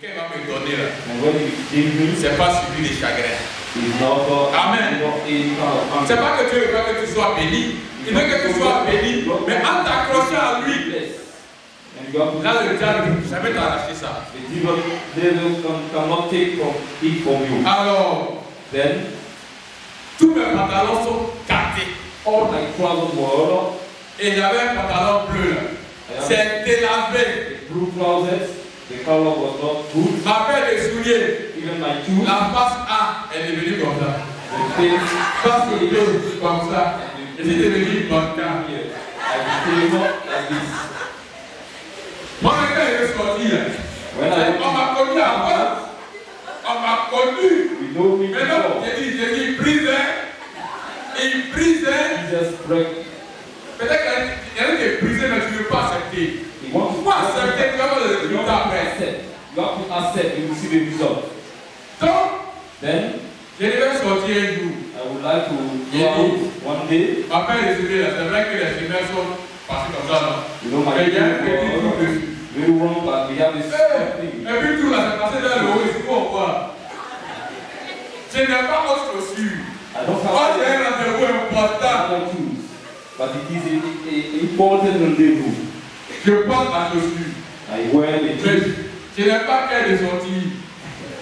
qu'il va me donner là, And when you give me, c'est pas suivi de chagrin. it's not Amen. Amen. C'est pas que Dieu veut que tu sois béni. Il veut que tu sois béni, mais en t'accrochant à lui. And you have to Là, le diable ne peut jamais t'arracher ça. the devil cannot take it from you. Alors, Then tous mes pantalons sont gâtés. all my trousers were Et j'avais un pantalon bleu là. C'est délavé. the blue trousers, the color was not good. Ma paire de souliers, Even my shoes, la face A est devenue comme ça. the face, Face B comme ça. Et c'est devenu comme ça. here, I became like this. Moi, quand je suis sorti là, When I on m'a connu avant. On m'a connu. we know me Maintenant, before, j'ai dit, brise. Il brise. Jesus break. Peut-être qu'il y a des brisés, mais tu ne veux pas accepter. You want to Pourquoi accepter? Tu vas voir le you résultat have to après. accept. You have to accept. You will see the result. Donc, Then je devais sortir un jour. I would like to go out one day. Ma paire de souliers là, c'est vrai que les semelles sont passées comme ça, non? You know my Mais il y a un petit shoes trou were dessus. very wrong, but we have this thing. Et puis tout là, c'est passé dans le haut, et c'est pour quoi? Je n'ai pas autre chaussure. I don't Moi, have j'ai un rendez-vous important. other shoes, but it is an important rendezvous. Je porte ma chaussure. I wear the Mais shoes. je n'ai pas peur de sortir.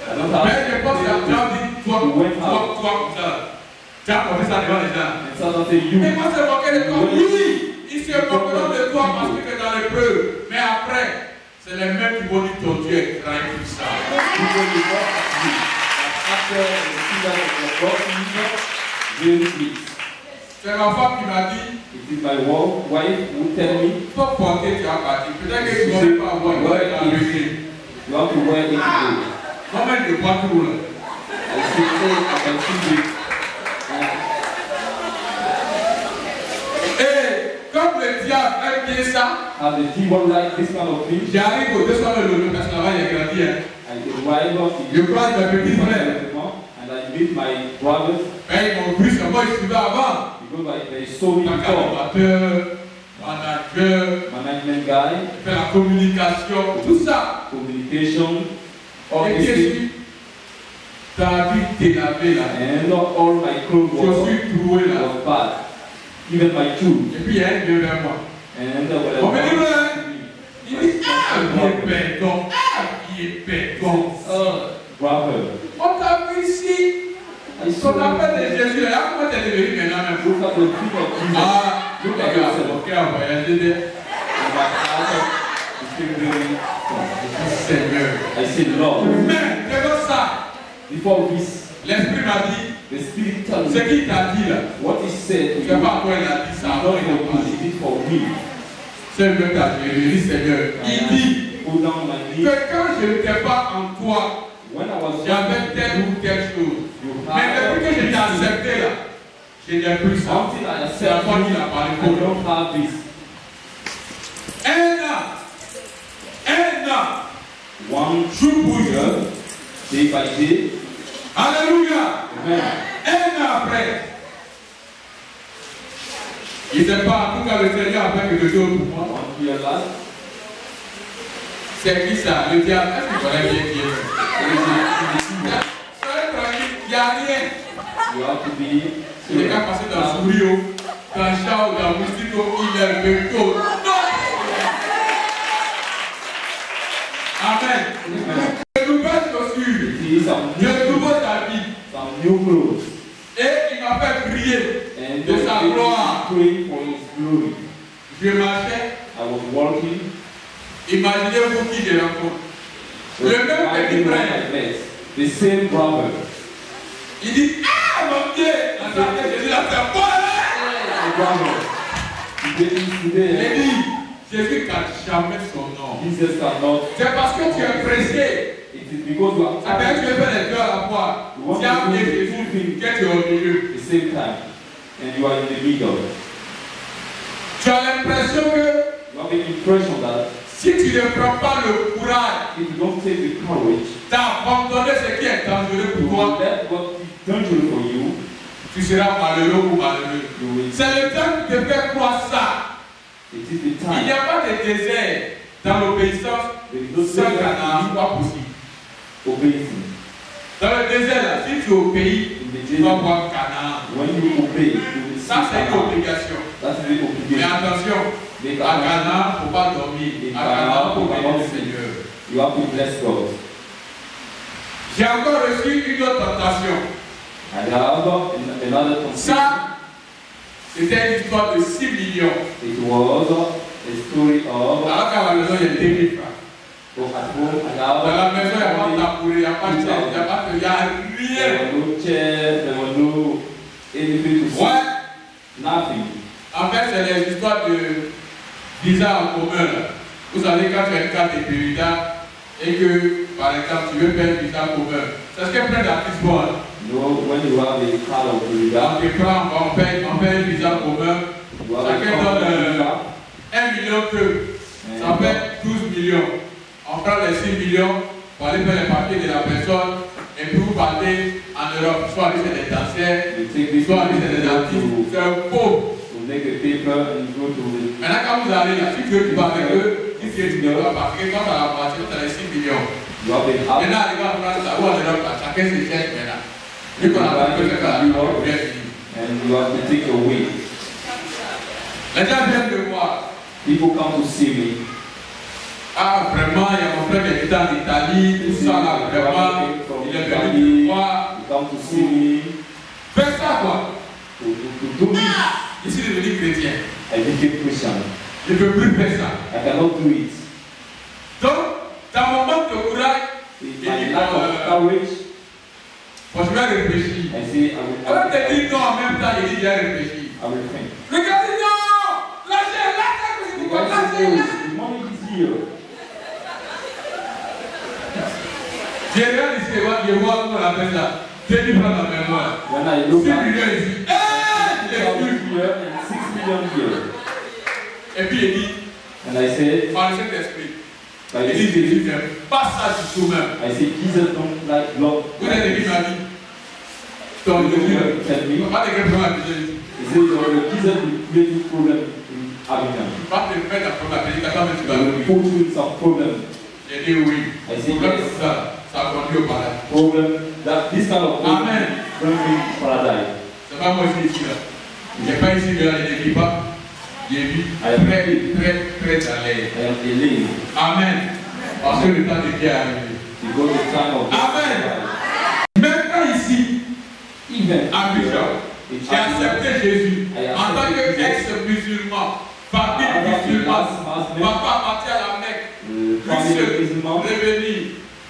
I don't Mais have je pense que la femme dit, toi comme ça. Tu as porté ça devant les gens. and someone say you. Mais moi, c'est moqué de toi. Oui, ils se moqueront de toi parce que tu es dans l'épreuve. Mais après, c'est les mêmes qui vont dire ton Dieu est très puissant. People will walk at you. And after the season of your God, very pleased. C'est ma femme qui m'a dit, It is my wife who tell me il faut porter, tu as parti. Peut-être que tu ne vas pas avoir une you have to wear it today. moi-même, je vois tout là. I say, I can see it. Et comme le diable aime bien ça, And the people like this kind of thing. j'arrive au 200 000 parce que là-bas, il y a grandi. Hein. I arrive up Je croise mes petits frères. and I meet my brothers Mais ils m'ont vu sur moi, ils suivaient avant. because they saw me before. Calculateur, manager, Management guy, faire la communication, tout ça. communication, Et all bien these sûr, things. David délavé là. And not all my clothes Je suis troué là. was bad. Even my shoes. Et puis il y a un vieux vers moi. And On me dit, ouais. Il dit, ah, vieux perdon, brother, On t'a vu ici. I saw On t'appelle de Jésus là. Comment t'es devenu maintenant même? look at the feet of Jesus. Ah, look at yourself. Ok, on va voyager de. And my heart is still very strong. Seigneur. I said, Lord, Mais, devant ça, before this, l'Esprit m'a dit, the Spirit told ce me qu'il t'a dit là. what he said Je to ne sais you. pas pourquoi il a dit ça. Not Après, il a for pas you, dit. it is for me. C'est le cas de lui, Seigneur. Il dit Put down my que knees. quand je n'étais pas en toi, When I was j'avais telle ou telle chose. you Mais depuis que je t'ai accepté là, je n'ai plus ça. until I C'est la accept foi qui you, a parlé I pour nous. don't have this. Un an, One jour pour jour. year, day by day. Alléluia. Amen. Un an après, il ne sait pas, en tout cas le Seigneur a fait quelque chose pour moi. One year last, C'est qui ça? Le diable, est-ce que tu connais bien qui est? Soyez tranquille, il n'y a rien. you have to be Il n'est qu'à passer dans le souris, dans le chat ou dans le moustique, il est le même taux. Non! Amen. De nouvelles chaussures, It is some de nouveaux habits. new clothes. Et il m'a fait prier And de sa gloire. pray for his glory. Je marchais, I was walking. imaginez-vous qui je rencontre. Le même petit frère. The same brother. Il dit, ah mon Dieu! La tête de Jésus, là, c'est bon! My brother. Today is Il today. dit, Jésus n'a jamais son nom. Jesus cannot. C'est parce que tu es pressé. It is because you Ah ben, are tu veux faire les deux à la fois. Tu as amené Jésus, que tu es au milieu. at the same time. And you are in the middle. Tu as l'impression que You have the impression that si tu ne prends pas le courage if you don't take the courage d'abandonner ce qui est dangereux to pour toi, let what is dangerous for you, tu seras malheureux ou malheureux. you will. C'est le temps qui te fait croire ça. It is the Il n'y time. a pas de désert dans l'obéissance There is no sans Canaan, desert pas possible. obeying. Dans le désert, là, si tu es au pays, tu vas voir Canaan. When you obey, you will see Ça, c'est une Canaan. obligation. That's the Mais obligation. attention, Mais à Canaan, il ne faut pas dormir. À Canaan, il faut bénir le Seigneur. You have to bless God. J'ai encore reçu une autre tentation. And another temptation. Ça, c'était une histoire de 6 millions. It was a story of Alors qu'à la maison, il y a 2000 francs. at home. Dans la maison, il n'y a pas de tabouré, il n'y a pas de chaise, il n'y a pas de... Il n'y a rien. There were no chairs, there were no anything to see. Ouais. Nothing. En fait, c'est les histoires de visa en commun. Là. Vous savez, quand tu as une carte de Périda et que, par exemple, tu veux faire un visa commun, c'est ce que plein d'artistes font. Hein. No, when you have a card of Florida, On te prend, on fait un visa commun. you have a Chacun card donne of Florida. 1 million que ça fait 12 millions. On prend les 6 millions pour aller faire les papiers de la personne et puis vous partez en Europe. Soit aller chez des danseurs, You take this soit aller chez des artistes. to C'est un pauvre. make the paper and you go to Maintenant, quand vous allez là, si tu veux, tu vas avec eux. Si tu veux, tu ne vas pas. Parce que quand tu as la moitié, tu as les 6 millions. you have a house. Maintenant, arrivé en France, là, ou en Europe, là, chacun se cherche maintenant. Vu qu'on a pas fait ça, on a bien fini. And you have to take your way. Les gens viennent me voir. People come to see me. Ah, vraiment, il y a mon frère qui est en Italie, tout ça là, vraiment, il est venu me voir. You come to see me. Fais ça quoi. To do this. Je suis devenu chrétien. I became Christian. Je ne peux plus faire ça. I cannot do it. Donc, dans mon manque de courage, With il my dit, lack of courage, bon, je vais réfléchir. I say On va te dire non en même temps, il dit, j'ai réfléchi. I will think. Regardez, non! Lâchez, The guy says, lâchez! oh, the money is here. J'ai rien ici, je vois comment on appelle ça. J'ai dû prendre la mémoire. When I 6 look at millions ici. Il est 6 plus. million here and 6 million here. Et puis il dit, And I say, par le Saint-Esprit, by il the dit, Jésus Spirit, n'aime pas ça du tout même. I say, Jesus don't like love. Vous êtes qui m'a dit, donc Jésus, Tell me. pas de quel problème avec Jésus. He said, Jesus will create a problem in Abidjan. Pas te mettre à problème avec quand même tu vas He will mourir. put you in some problem. J'ai dit oui. I say, Problème yes. ça conduit au paradis. Problem that this kind of problem Amen. bring me to paradise. C'est pas moi qui suis ici là. Je n'ai pas ici de là, je ne vis pas. J'ai vu très, très à l'aise. I am delayed Amen. Parce que le temps de Dieu est arrivé. because the time of Amen. Maintenant ici, even à Bishop, j'ai accepté Jésus en tant qu'ex-musulman, famille musulmane, papa parti à la Mecque, family lui musulman, revenir.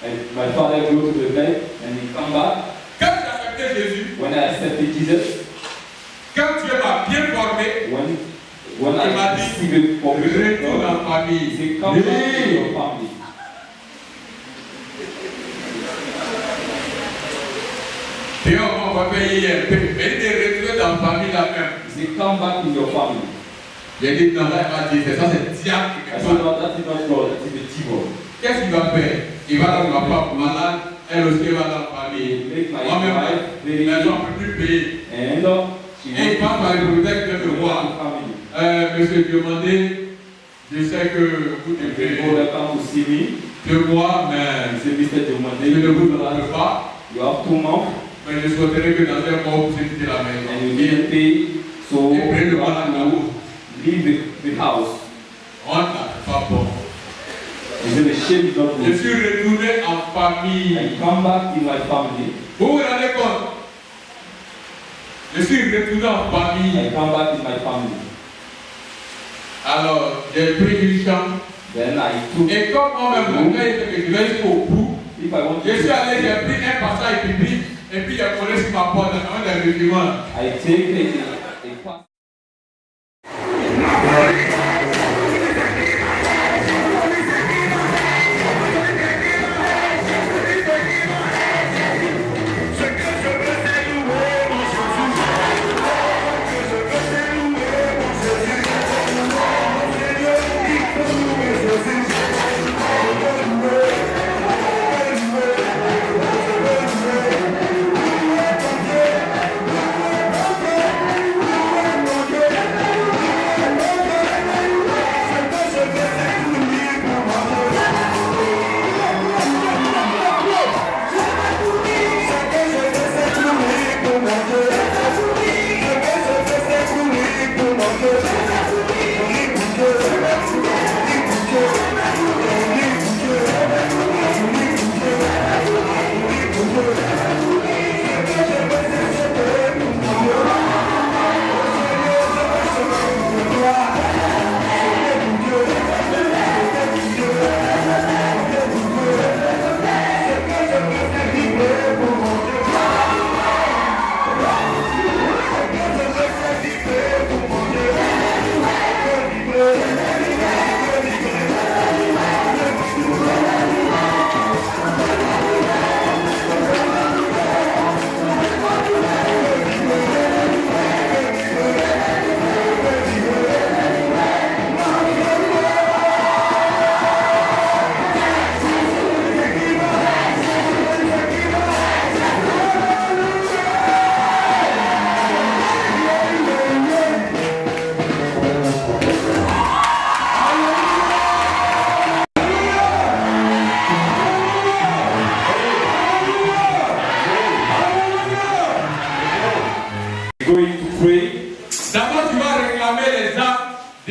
and my father go to the bed and he come back. Quand j'ai accepté Jésus, When I accepted Jesus, quand Dieu m'a bien formé, when il m'a I dit, received formation, retourne he en famille. said, come back to your family. Et on va payer un peu. Mais il est retourné dans la famille là même. He said, come back in your family. J'ai dit, non, là, il m'a dit, c'est ça, c'est diable qui I me said, parle. no, that is not God, that is the devil. Qu'est-ce qu'il va faire? Il va dans ma femme malade, elle aussi va dans la famille. He make my Moi-même, wife very mais ill, on ne peut plus payer. and she Et il passe par le prophète de me voir. family. Monsieur Diomandé, je sais que vous devez People come to see me. de moi, He mais said, Mr. je Diomande, ne vous donne pas. you have 2 months Mais je souhaiterais que dans un mois, vous quittez la maison. and you didn't pay, so Et prenez you le mal à have la to leave the house. On n'a pas bon. He said, the shame is not Je good. suis retourné en famille. I come back in my family. Vous vous rendez compte? Je suis retourné en famille. I come back in my family. Alors, j'ai pris une chambre. Then I took, Et comme moi-même, quand il fait que je vais jusqu'au bout, if I want je to, suis allé, j'ai pris un passage public, et puis j'ai collé sur ma porte dans un des documents. I take a pass.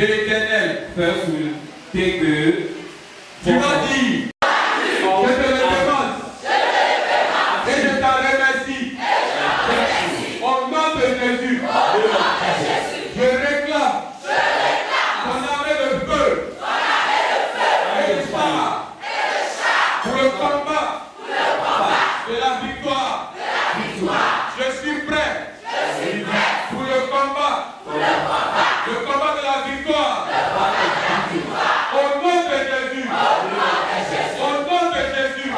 de l'Éternel. First, we'll take the. Tu vas dire, je te le demande et je t'en remercie. Au nom de Jésus, je réclame ton armée de feu et le char pour le combat de la victoire. Je suis prêt pour le combat de la victoire. Au nom de Jésus. Au nom de Jésus. Au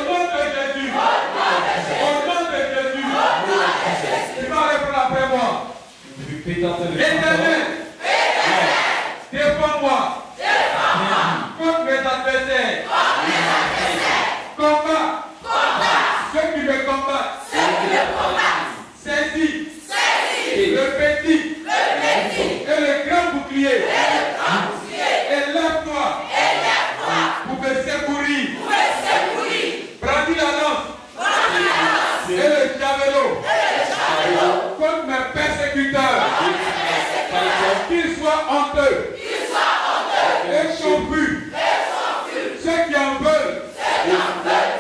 nom de Jésus. Au nom de Jésus. Tu vas répondre après moi. Éternel, défends-moi contre mes adversaires. Combat ceux qui me combattent. Saisis le petit et le grand bouclier. Et lève-toi pour me secourir. Brandis la lance et le javelot contre mes persécuteurs. Qu'ils soient honteux et confus. Ceux qui en veulent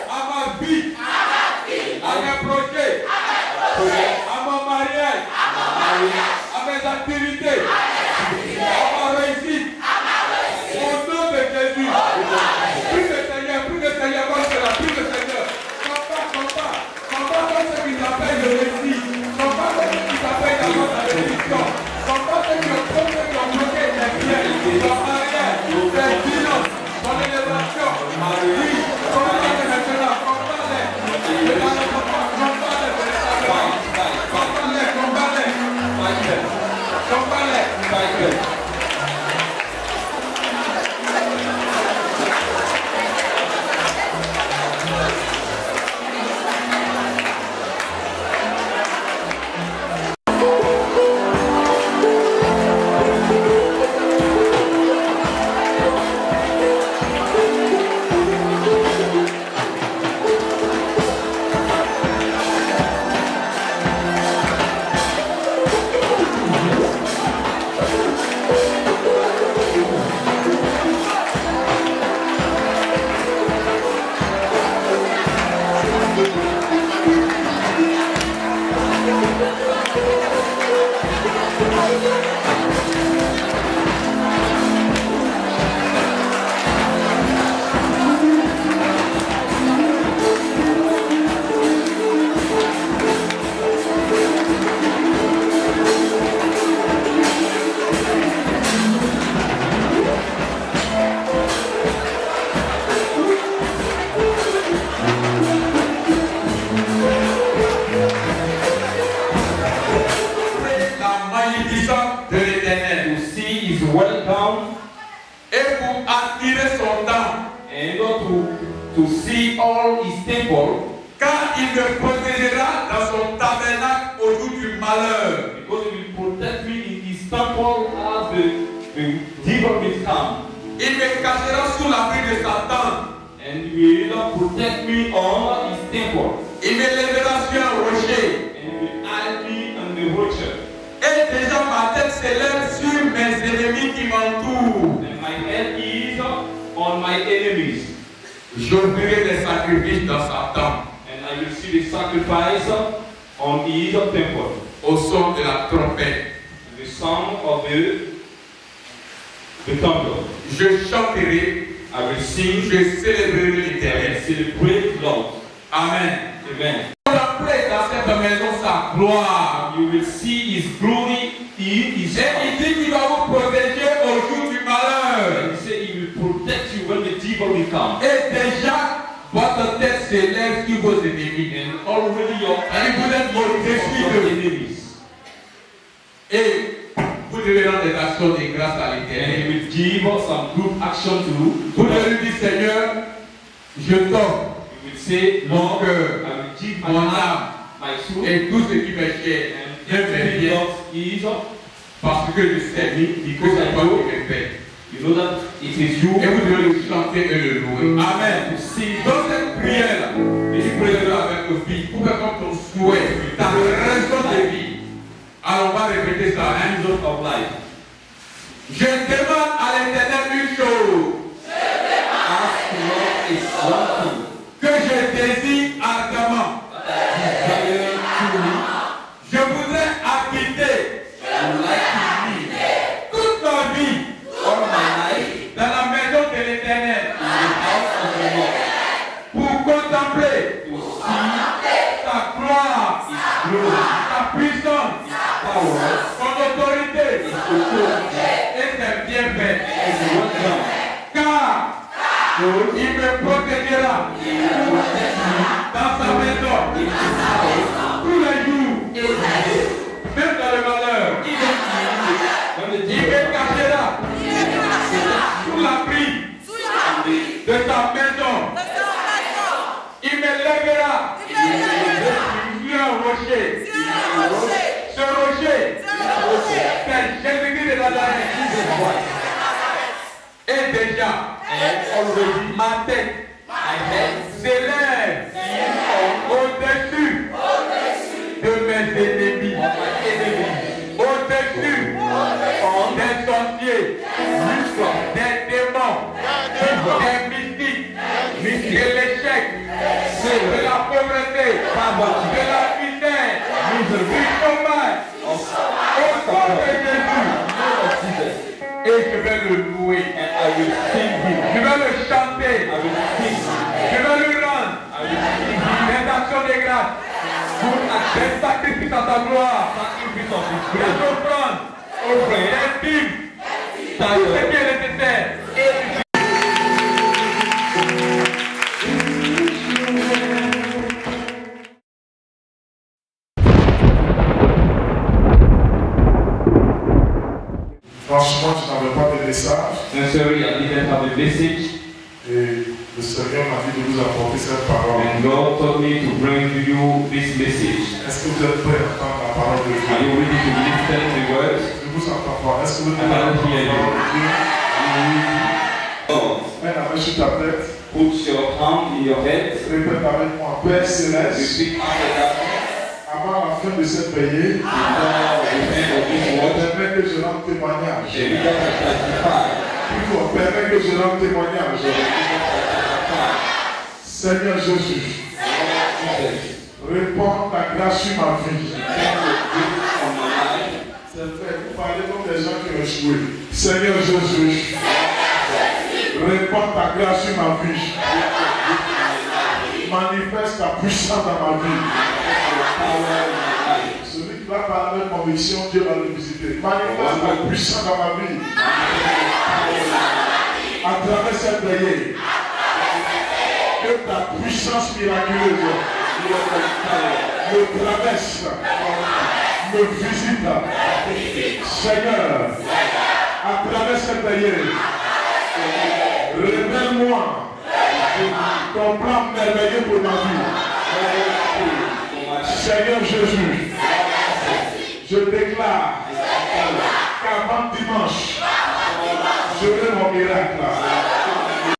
à ma vie, à mes projets, à mon mariage, à mes activités, à ma réussite. Au nom de Jésus, prie le Seigneur, moi c'est la prie le Seigneur. Combat comme ceux qui s'appellent le récit. Combat comme ceux qui s'appellent la bénédiction. Combat ceux qui ont bloqué les biens, leur mariage, les finances, ton élévation. Oui, combat-les maintenant, combat-les. Combat-les. To see all his temple, car il me protégera dans son tabernacle au jour du malheur. Because he will protect me in his temple as the devil will come. Il me cachera sous l'abri de sa tente. And he will protect me on his temple. Il me lèvera sur un rocher. And he will hide me on the rocher. Et déjà ma tête s'élève sur mes ennemis qui m'entourent. And my head is on my enemies. J'offrirai des sacrifices dans sa tente. And I will see the sacrifice on his temple. Au son de la trompette. The sound of the thunder. Je chanterai. I will sing. Je célébrerai l'Éternel. Celebrate Lord. Amen. Amen. Contemplez dans cette maison sa gloire. You will see his glory in his. Et il dit qu'il va vous protéger au jour du malheur. And he said he will protect you when the devil will come. Et déjà, votre tête s'élève sur vos ennemis. And already your enemies. Et vous devez rendre des actions de grâce à And he l'Éternel. will give us some good action to. Vous devez lui dire, Seigneur, je t'offre You will say, mon Lord, cœur, I will give mon my âme my soul, et tout ce qui m'est cher. and Je fais everything bien else is. parce que je sais que c'est toi qui me fais. You know that it is you. Et vous devez le chanter et le louer. Amen. Dans cette prière, tu prieras avec nos filles pour faire comme ton souhait, ta raison de vie. Alors on va répéter ça. Hands of life. désire ardemment. Je voudrais habiter toute ma vie dans la maison de l'Éternel pour contempler ta gloire, ta puissance, ton autorité et tes bienfaits. Car il me protégera dans sa maison tous les jours, même dans le malheur. Il me cachera sous l'abri de ta maison. Il me lèvera sur un rocher. Ce rocher, c'est Jésus-Christ de Nazareth. Et déjà, ma tête s'élève au-dessus de mes ennemis, au-dessus des sorciers, des démons, des mystiques, de l'échec, de la pauvreté, de la misère, du chômage, au nom de Jésus. Et je vais le louer. Je vais le chanter. Je vais lui rendre des actions de grâce. Des sacrifices à ta gloire. Des offrandes. Des dîmes. Tout ce qui est nécessaire. Franchement, je n'avais pas de message. Sincerely, I didn't have a message. Et le Seigneur m'a dit de vous apporter cette parole. And God told me to bring to you this message. Est-ce que vous êtes prêts à entendre la parole de Dieu? Are you ready to listen to the words? Je vous entends pas. Est-ce que vous êtes I prêts à cannot entendre hear la parole de Dieu? God, Mets la main sur ta tête. put your hand in your head. Répète avec moi. Père Céleste, Repeat after that. avant la fin de cette veillée, Before the end of this word, permets que je rende témoignage. the leader will testify. Plutôt, permets que je rende témoignage. Seigneur Jésus, répands ta grâce sur ma vie. C'est vrai, vous parlez comme des gens qui ont échoué. Seigneur Jésus, répands ta grâce sur ma vie. Manifeste ta puissance dans ma vie. Celui qui va parler avec conviction, Dieu va le visiter. Manifeste ta puissance dans ma vie. À travers cette veillée, que ta puissance miraculeuse me traverse, me visite. Seigneur, à travers cette veillée, révèle-moi ton plan merveilleux pour ma vie. Seigneur Jésus, je déclare qu'avant dimanche, j'aurai mon miracle.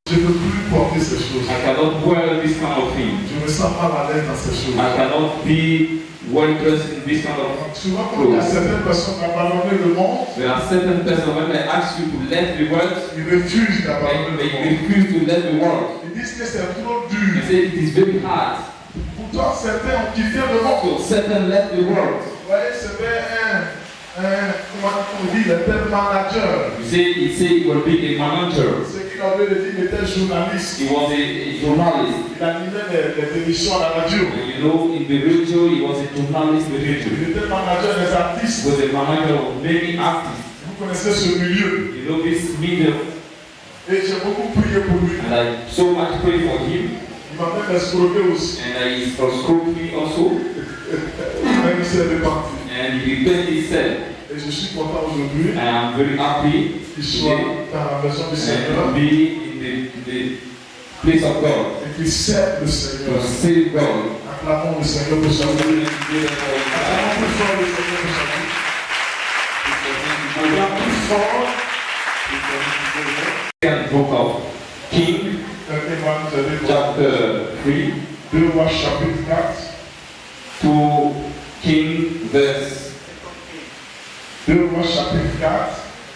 Je ne peux plus porter ces choses. I cannot wear this kind of thing. Je me sens mal à l'aise dans ces choses. I cannot be well dressed in this kind of Souvent, quand il y a certaines personnes qui abandonnent le monde, There are certain persons when they ask you to let the world, ils refusent d'abandonner they le monde. refuse to let the world. Ils disent que c'est trop They dur. say it is very hard. Pourtant, certains ont quitté le monde. So certain left the world. Vous voyez, c'était comment on dit, le tel manager. You say he will be a manager. Ce qu'il avait dit, il était journaliste. He was a journalist. Il animait les émissions à la radio. You know, in the radio, he was a journalist in the radio. Il était manager des He artistes. was a manager of many artists. Vous connaissez ce milieu. You know this medium, Et j'ai beaucoup prié pour lui. and I so much pray for him, Il m'a même escroqué aussi. and he proscribed me also, Même il s'est repenti. and he repented himself. Et je suis content aujourd'hui And I'm very happy qu'il soit today dans la maison du and Seigneur to be in the place of God, et qu'il serve le Seigneur. to serve God. Acclamons le Seigneur pour sa vie. Acclamons plus fort le Seigneur pour sa vie. Acclamons plus fort. Second book of King, Quelqu'un va nous aider pour chapter 3, 2 Rois chapitre 4. to King, verse 2 Rois chapitre 4.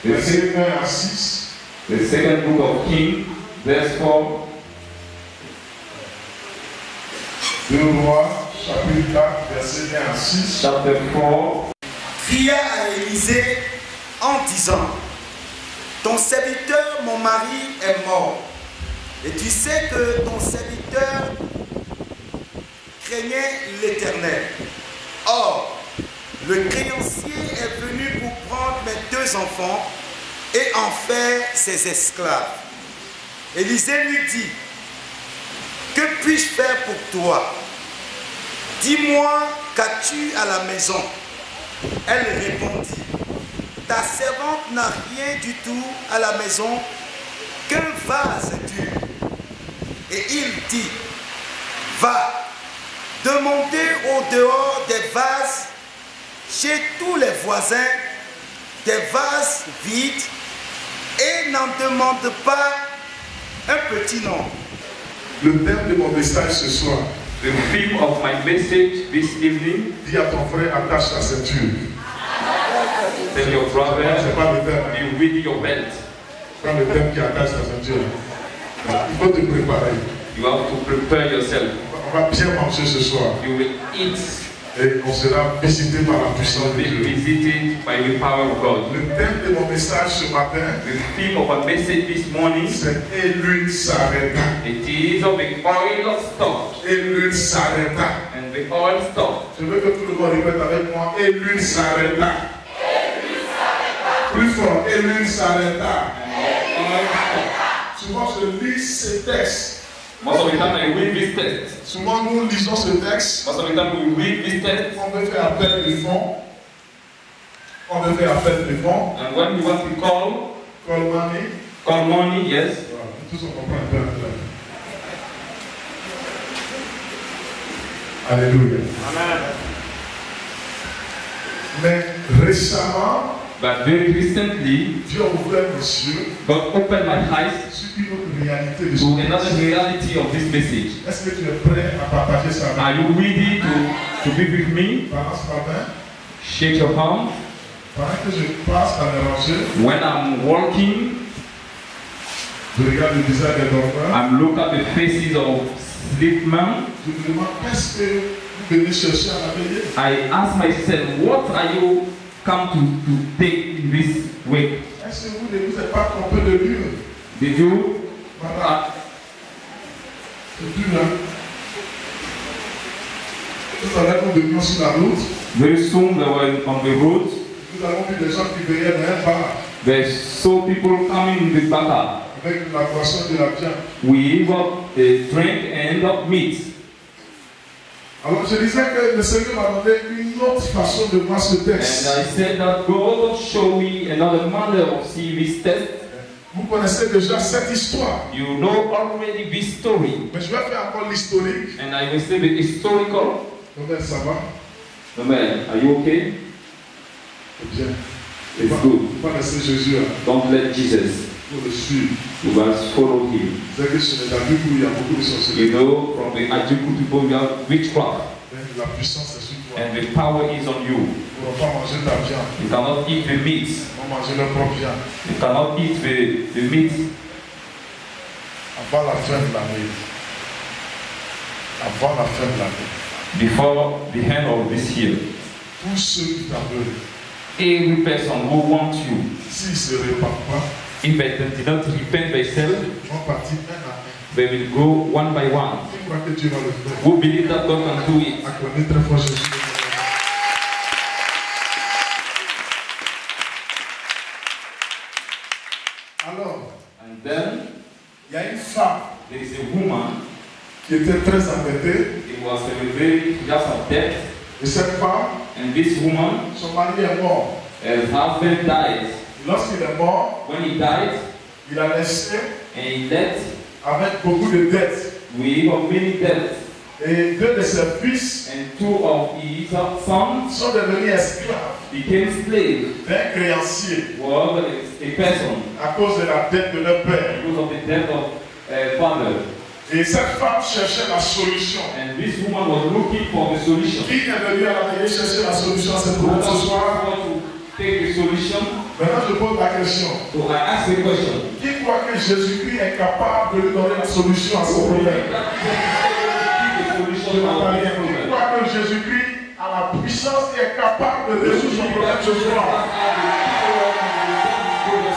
Verset 1 à 6. the second book of King, verse 4. 2 Rois, chapitre 4, verset 1 à 6. Chapter 4. Cria à Élisée en disant: ton serviteur, mon mari, est mort. Et tu sais que ton serviteur craignait l'Éternel. Or, le créancier est venu pour prendre mes 2 enfants et en faire ses esclaves. Élisée lui dit: que puis-je faire pour toi? Dis-moi, qu'as-tu à la maison? Elle répondit: ta servante n'a rien du tout à la maison qu'un vase dur. Et il dit: va, demander au dehors des vases chez tous les voisins, des vases vides, et n'en demande pas un petit nom. Le thème de mon message ce soir. The theme of my message this evening. Dis à ton frère, attache ta ceinture. Tell your brother, C'est pas le thème. be with your belt. Pas le thème qui attache ta ceinture. Il faut te préparer. You have to prepare yourself. On va bien manger ce soir. You will eat. Et on sera visité par la puissance de Be Dieu. visited by the power of God. Le thème de mon message ce matin, The theme of our message this morning, c'est et l'huile s'arrêta. it is of the oil stopped. Et l'huile s'arrêta. And the oil stopped. Je veux que tout le monde répète avec moi. Et l'huile s'arrêta. Plus fort. Et l'huile s'arrêta. Souvent je lis ces textes. Most of the time I read this text. Souvent nous lisons ce texte. Most of the time we read this text. On veut faire appel de fonds. On veut faire appel de fonds. And when you want to call money, yes. Voilà, tous on comprend un peu. Alléluia. Amen. Mais récemment, But very recently, Dieu a ouvert mes yeux God opened my eyes sur une autre réalité de to ce another texte. reality of this message. Est-ce que tu es prêt à partager ça Are avec you ready to be with me? Pendant ce matin, Shake your palm. pendant que je passe à me ranger, When I'm walking, je regarde le visage des dormeurs. I'm look at the faces of sleep men. Je me demande qu'est-ce que vous venez chercher à la veillée. I ask myself, what are you come to take in this week? Est-ce que vous ne vous êtes pas trompé de lieu? Did you? Voilà, c'est plus là. Tout à l'heure, nous venions sur la route. Very soon they were on the road. Nous avons vu des gens qui veillaient dans un bar They saw people coming in the bar. avec la boisson de la viande. We got a drink and meat. Alors je disais que le Seigneur m'a donné une autre façon de voir ce And texte. I said that God show me another manner of see this text. Vous connaissez déjà cette histoire. You know already this story. Mais je vais faire encore l'historique. And I will say the historical. Comment ça va? Amen. Are you okay? C'est bien. It's Il good. ne faut pas laisser Jésus là. Don't let Jesus. Il faut le suivre. You must follow him. Vous savez que sur les David où il y a beaucoup de You sorcellerie. know, from the Ajuku people, you have witchcraft. La puissance est sur toi. And the power is on you. Ils ne vont pas manger ta viande. You cannot eat the meat. Ils vont manger leur propre viande. You cannot eat the meat Avant la fin de l'année. Avant la fin de l'année. before the end of this year. Tous ceux qui t'en veulent, Every person who wants you, s'ils ne se répandent pas, if they did not repent themselves, ils vont partir un à un. they will go one by one. Qui croit que Dieu va le faire? Who believe that God can do it? Acclamez très fort Jésus. Alors, And then il y a une femme there is a woman, qui était très embêtée. it was a very just of death, Et cette femme, and this woman, son mari est mort. her husband died. Lorsqu'il est mort, When he died, il a laissé and he left avec beaucoup de dettes. with many debts, Et 2 de ses fils and 2 of his sons sont devenus esclaves became slaves. d'un créancier Was a person à cause de la dette de leur père. because of the death of father. Et cette femme cherchait la solution. And this woman was looking for the solution. Qui est venu à la veillée chercher la solution à cette problème ce soir? To take the solution. Maintenant, je pose la question. So I ask the question. Qui croit que Jésus-Christ est capable de lui donner la solution à ce problème? The solution of qui est capable de résoudre son problème ce soir.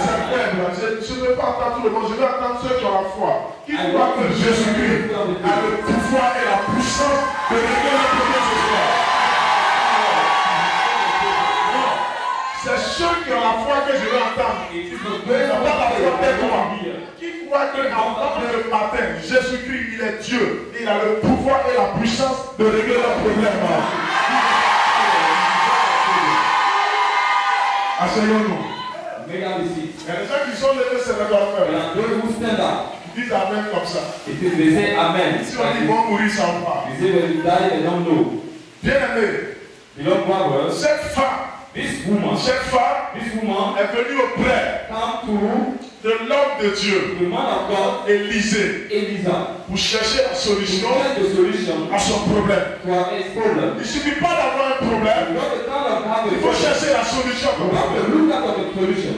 C'est faible. Je ne veux pas entendre tout le monde, je veux entendre ceux qui ont la foi. Qui croient que Jésus-Christ a le pouvoir et la puissance de régler le problème ce soir. Non, c'est ceux qui ont la foi que je veux entendre. Ils n'ont pas la foi tel moi. Qui croit qu'en tant que le matin, Jésus-Christ, il est Dieu. Il a le pouvoir et la puissance de régler le problème. Asseyons-nous. Il y a des gens qui sont levés, c'est le docteur. Ils disent Amen comme ça. Si on dit ils vont mourir sans pas. Bien aimé, cette femme est venue auprès de l'homme de Dieu, Élisée, pour chercher la solution à son problème. Il ne suffit pas d'avoir un problème, il faut chercher la solution à son problème.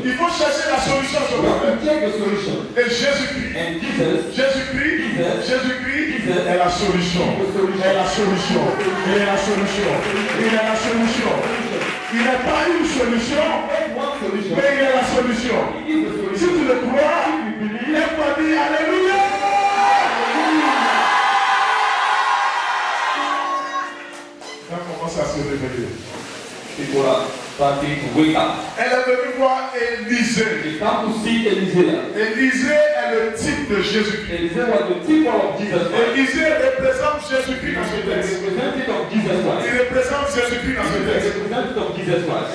Il faut chercher la solution à son problème. Et Jésus-Christ est la solution. Est la solution. Il est la solution. Il est la solution. Il n'est pas une solution, mais il est la solution. Si tu le crois, il est pas dit Alléluia. On commence à se réveiller. Elle est venue voir Élisée. Élisée est le type de Jésus-Christ. Élisée représente Jésus-Christ dans ce texte. Il représente Jésus-Christ dans ce texte. Et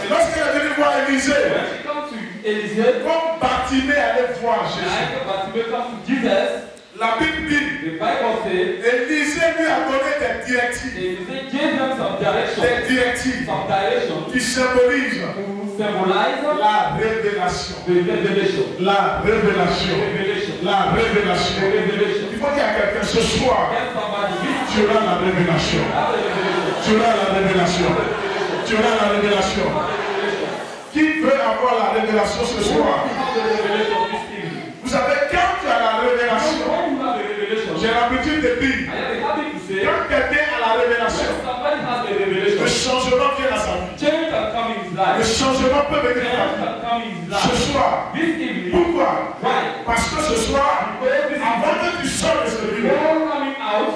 lorsqu'elle est venue voir Élisée, comme Bartimée allait voir Jésus, la Bible dit, Élisée lui a donné des directives. Des directives qui symbolisent la révélation. La révélation. La révélation. Il faut qu'il y ait quelqu'un ce soir. Tu auras la révélation. Tu auras la révélation. Tu auras la révélation. Qui veut avoir la révélation ce soir? Vous savez, quand tu as la révélation, j'ai l'habitude de dire, quand quelqu'un a la révélation, le changement vient à sa vie. Le changement peut venir à ta vie. Ce soir, pourquoi? Parce que ce soir, avant que tu sors de ce lieu,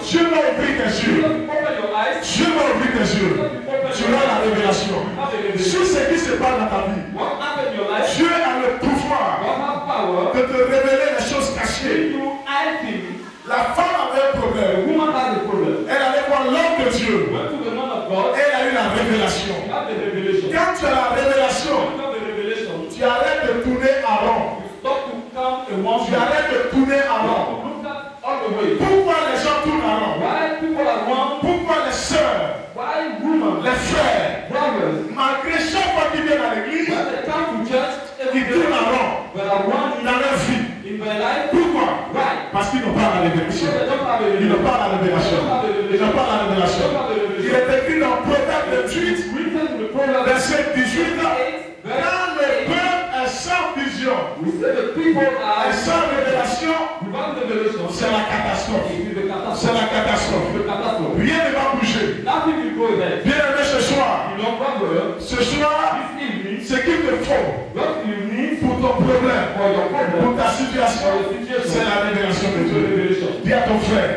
Dieu va ouvrir tes yeux. Dieu va ouvrir tes yeux. Tu auras la révélation. Sur ce qui se passe dans ta vie, Dieu a le pouvoir de te révéler les choses cachées. La femme avait un problème. Elle allait voir l'homme de Dieu. Elle a eu la révélation. Quand tu as la révélation, tu arrêtes de tourner en rond. Tu arrêtes de tourner en rond. Pourquoi les gens tournent en rond? Pourquoi les sœurs, les frères, malgré chaque fois qu'ils viennent à l'église, ils tournent en rond dans leur vie? Pourquoi? Parce qu'ils n'ont pas la révélation. Ils n'ont pas la révélation. Ils n'ont pas la révélation. Il est écrit dans Proverbe 28, verset 18, quand le peuple est sans vision, est sans révélation, c'est la catastrophe. C'est la catastrophe. Rien ne va bouger. Bien aimé ce soir, ce qu'il te faut pour ton problème, pour ta situation, c'est la révélation de Dieu. Dis à ton frère,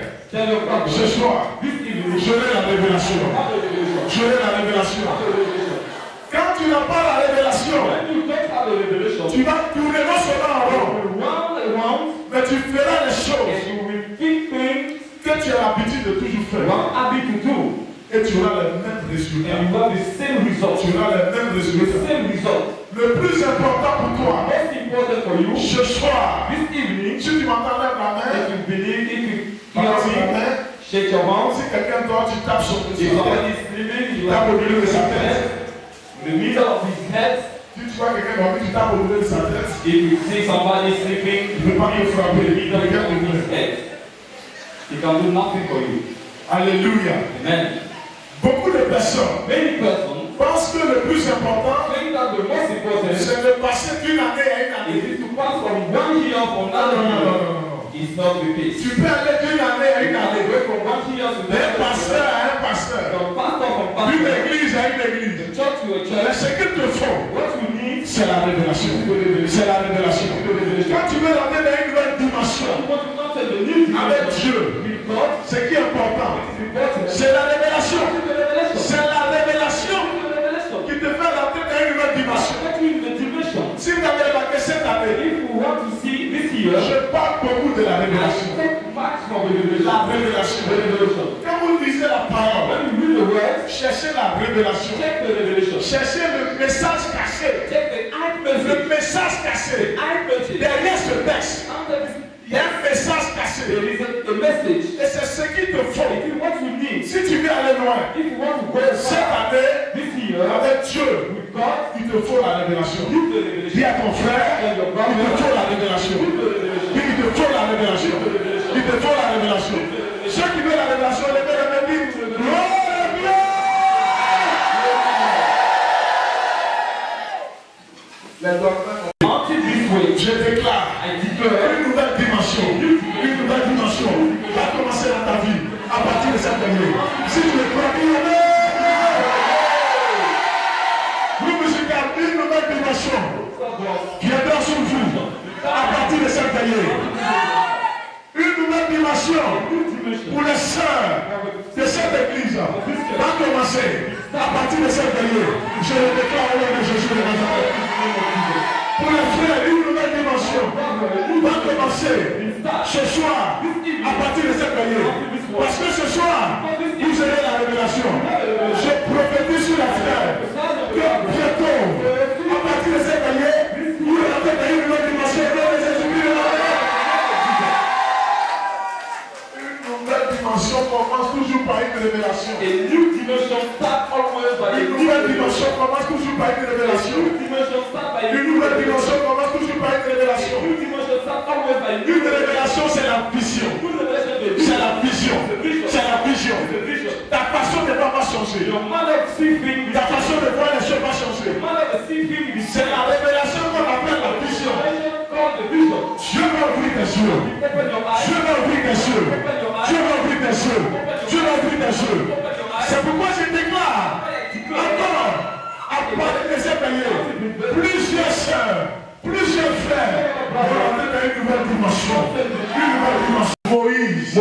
ce soir, j'aurai la révélation. J'aurai la révélation. Quand tu n'as pas la révélation, tu vas tourner non seulement en rond, mais tu feras les choses que tu as l'habitude de toujours faire. Et tu auras les mêmes résultats. Tu auras les mêmes résultats. Le plus important pour toi, ce soir, si tu m'entends lève la main, shake your hand. Si quelqu'un dort, tu tapes sur le sol. Tu tapes au milieu de sa tête. The middle of his head. Si tu vois quelqu'un dormir, tu tapes au milieu de sa tête. If you see somebody sleeping, tu ne peux pas le frapper. The middle of his head. He can do nothing for you. Alléluia. Amen. Beaucoup de personnes, many persons, pensent que le plus important, think that the most important, c'est de passer d'une année à une année. Is to pass from one year from another year. It's not the case. Tu peux aller d'une année à une année. From one year to d'un pasteur à un pasteur. From pastor from pastor. D'une église à une église. Mais ce qu'il te faut, what you need, c'est la révélation. C'est la révélation. Quand tu veux rentrer dans une nouvelle dimension avec Dieu, ce qui est important, c'est la révélation. C'est la révélation qui te fait rentrer dans une nouvelle dimension. Si vous avez remarqué cette année, je parle beaucoup de la révélation. La révélation. Quand vous lisez la parole, cherchez la révélation. Cherchez le message caché. Le message caché. Derrière ce texte, il y a un message caché. Et c'est ce qu'il te faut. Si tu veux aller loin, cette année, avec Dieu, il te faut la révélation. Dis à ton frère, il te faut la révélation. Dis, il te faut la révélation. Il te faut la révélation. Ceux qui veulent la révélation, les veulent même dire, gloire, gloire. Je déclare une nouvelle dimension va commencer dans ta vie à partir de cette année. Si tu le crois, dis nous musicales, une nouvelle dimension viendra sur vous à partir de cette année. Une nouvelle dimension pour les sœurs de cette église va commencer à partir de cette année. Je le déclare au nom de Jésus de Nazareth. Pour les frères, une nouvelle dimension va commencer ce soir à partir de cette année. Parce que ce soir, vous aurez la révélation. Je prophétise sur la frère que bientôt, à partir de cette année, vous rentrez dans une nouvelle dimension. Une nouvelle dimension commence toujours par une révélation. Une nouvelle dimension commence toujours par une révélation. Une nouvelle dimension commence toujours par une révélation. Une révélation, c'est la vision. C'est la vision. C'est la vision. Ta façon de voir va changer. Ta façon de voir les choses va changer. C'est la révélation qu'on appelle la vision. Dieu va ouvrir tes yeux. Dieu va ouvrir tes yeux. Dieu va ouvrir tes yeux. Dieu va ouvrir tes yeux. C'est pourquoi je déclare encore à partir de cette année, plusieurs sœurs, plusieurs frères vont rentrer dans une nouvelle dimension. Une nouvelle dimension. Moïse,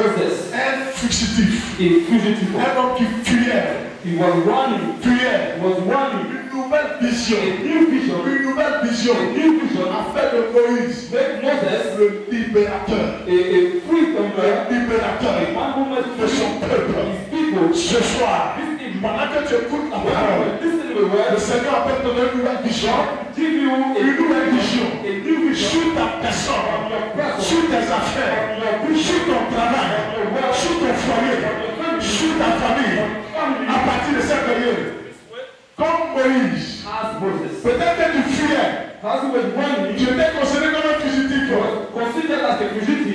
un fugitif, un homme qui fuyait, fuyait, une nouvelle vision, une nouvelle vision, a fait de Moïse le libérateur, le libérateur de son peuple. Ce soir, pendant que tu écoutes la parole, le Seigneur appelle ton une nouvelle vision, sur ta personne, sur tes affaires, sur ton travail, sur ton foyer, sur ta famille, à partir de cette période. Comme Moïse, peut-être que tu fuyais, tu étais considéré comme un fugitif,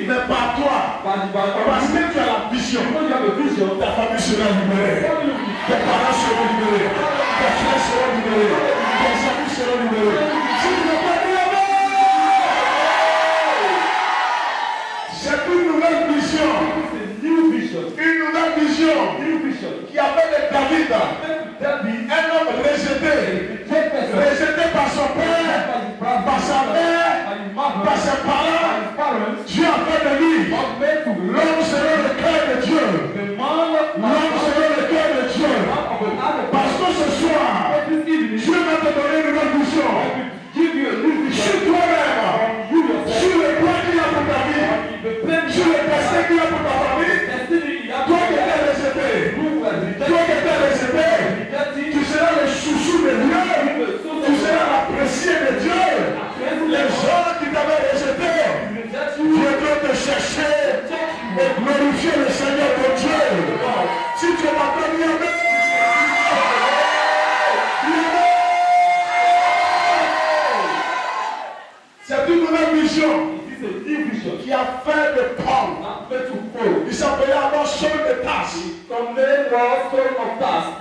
mais par toi, parce que tu as la vision, ta famille sera libérée, tes parents seront libérés, tes frères seront libérés, tes amis seront libérés. Si tu ne veux pas dire c'est une nouvelle vision, qui appelle David, un homme rejeté par son père, par sa mère, par ses parents. Dieu a fait de lui l'homme selon le cœur de Dieu. L'homme selon le cœur de Dieu. Parce que ce soir, Dieu va te donner une nouvelle vision. Sur toi-même, sur le plan qu'il a pour ta vie, sur le destin qu'il a pour ta famille. Toi qui étais rejeté, tu seras le chouchou de Dieu, tu seras l'apprécié de Dieu. Les gens qui t'avaient rejeté viendront te chercher et glorifier le Seigneur ton Dieu. Si tu m'entends bien, c'est une nouvelle vision qui a fait de Paul. Il s'appelait alors Saul de Tarse.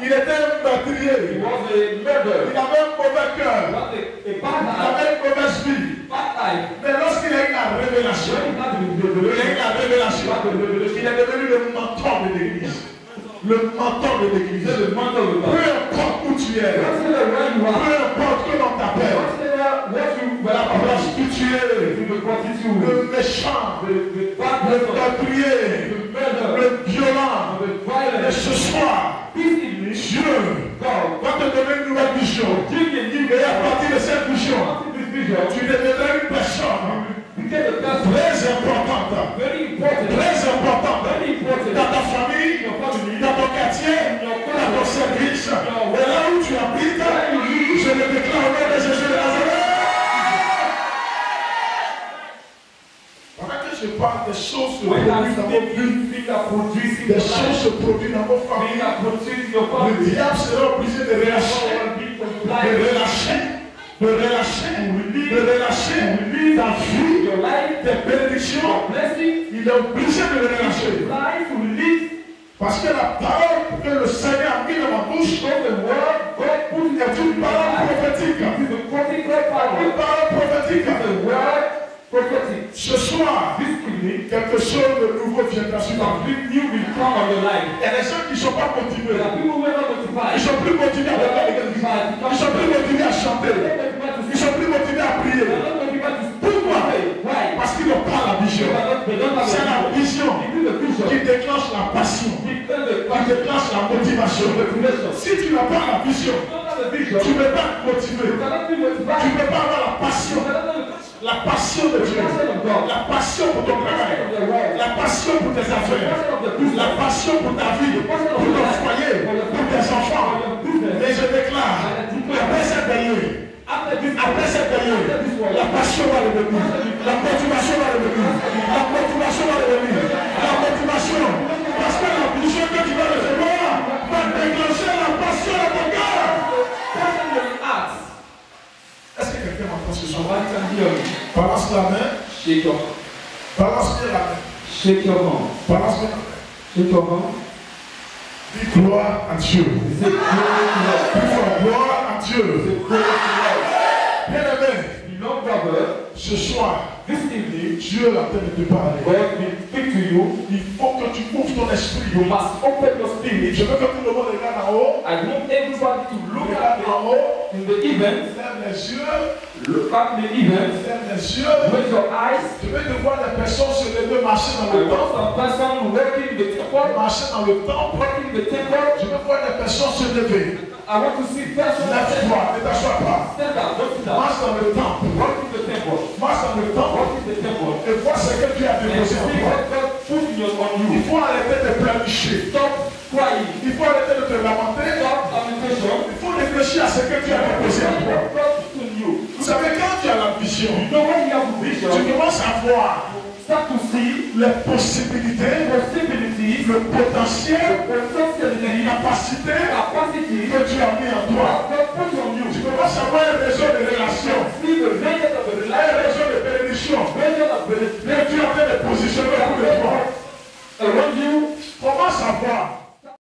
Il était un meurtrier. Il avait un mauvais cœur. Il avait une mauvaise vie. Mais lorsqu'il a eu la révélation, il est devenu le mentor de l'église. Le mentor de l'église. Peu importe où tu es, peu importe que l'on t'appelle, la prostituée, le méchant, le meurtrier, le violent, et ce soir, Dieu va te donner une nouvelle vision. Et à partir de cette vision, tu deviendras une personne très importante dans ta famille, dans ton quartier, dans ton service, et là où tu habites, je le déclare au nom de Jésus de Nazareth. Pendant que je parle des choses se produisent dans vos vies, des choses se produisent dans vos familles, le diable sera obligé de relâcher ta vie, tes bénédictions. Il est obligé de le relâcher. Parce que la parole que le Seigneur a mis dans ma bouche est une parole prophétique. Une parole prophétique. Ce soir, quelque chose de nouveau viendra sur ta vie. Il y a des gens qui ne sont pas motivés. Ils ne sont plus motivés à parler. Ils ne sont plus motivés à chanter. Ils ne sont plus motivés à prier. Pourquoi? Parce qu'ils n'ont pas la vision. C'est la vision qui déclenche la passion, qui déclenche la motivation. Si tu n'as pas la vision, tu ne peux pas te motiver. Tu ne peux pas avoir la passion. La passion de Dieu, la passion pour ton travail, la passion pour tes affaires, la passion pour ta vie, pour ton foyer, pour tes enfants. Et je déclare, après cette veillée, la passion va revenir, la motivation va revenir, la motivation va revenir, la motivation, parce que la vision que tu vas recevoir va déclencher la passion de ton cœur. Est-ce que quelqu'un m'entend ce soir? Balance la main. Shake your hand. Balance bien la main. Shake your hand. Balance bien la main. Shake your hand. Dis gloire à Dieu. C'est Gloire à Dieu. Bien aimé, beloved brother, ce soir, this evening, Dieu est en train de te parler. God will speak to you. Il faut que tu ouvres ton esprit. You must open your spirit. Je veux que tout le monde regarde en haut. I want everybody to look at Regarde en haut. in the event. Ferme les yeux. Look at the event. Ferme les yeux. Raise your eyes. Je veux te voir les personnes se lever, marcher dans I le want temple. some person working in the temple. Marcher dans le temple. Working in the temple. Je veux voir les personnes se lever. I want to see person. Lève-toi, ne t'assois pas. Stand up, don't sit down. Marche dans le temple. Walk in the temple. Marche dans le temple. Walk in the temple. Et vois ce que tu as And déposé see en toi. what God put in your on Il you. faut arrêter de pleurnicher. Stop crying. Il faut arrêter de te lamenter. Stop lamentation. Il faut réfléchir à ce que tu as déposé en toi. God put in you. Vous savez, quand tu as la vision, You know when you have vision, tu commences à voir start to see les possibilités, possibilities, le potentiel, potentiality, les capacités capacity que tu as mis en